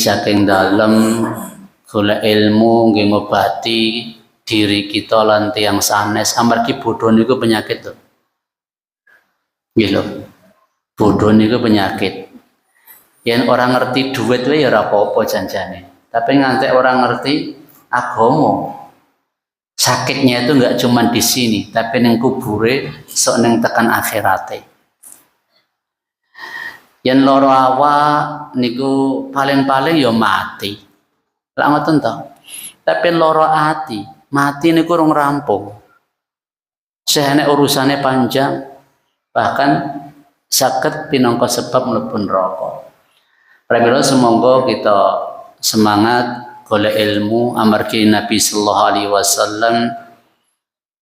saking dalem golek ilmu nggih ngobati diri kita lan tiyang sanes. Amargi bodho niku penyakit lho. Nggih lho. Bodho niku penyakit. Yen orang ngerti duit wae ya ora apa-apa janjane. Tapi ngantek orang ngerti agama. Sakitnya itu enggak cuma di sini, tapi ning kubure sok ning tekan akhirate. Yen loro awak niku paling-paling ya mati. Lah ngoten to. Tapi loro ati, mati niku urung rampung. Sehene urusane panjang, bahkan saged pinangka sebab mlebu neraka. Pramila semoga kita semangat golek ilmu amargi Nabi sallallahu alaihi wasallam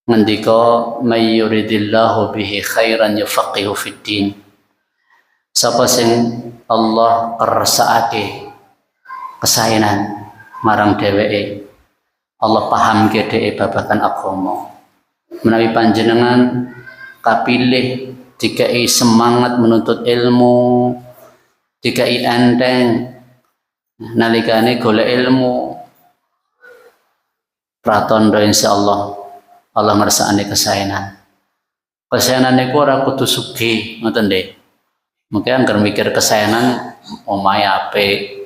ngendika may yuridillahu bihi khairan yufaqihu fid din. Sapa sing Allah kersakake kesaenan marang dheweke, Allah pahamke dheweke babagan agama. Menawi panjenengan kapilih dikai semangat menuntut ilmu, dikai enteng nalikane golek ilmu, pratondo insyaallah Allah ngersakane kesaenan. Kesaenan niku ora kudu sugih, ngoten nggih. Mungkin anggar mikir kesaenan omahe apik,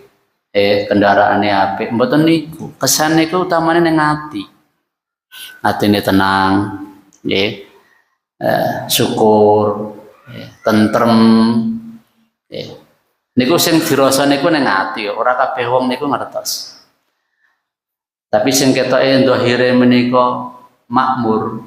kendaraane apik, mboten niku. Kesan niku utamane ning ati. Atine tenang, nggih. Syukur, tentrem, niku sing dirasa niku ning ati, ora kabeh wong niku ngertos. Tapi sing ketoke ndhahire menika makmur,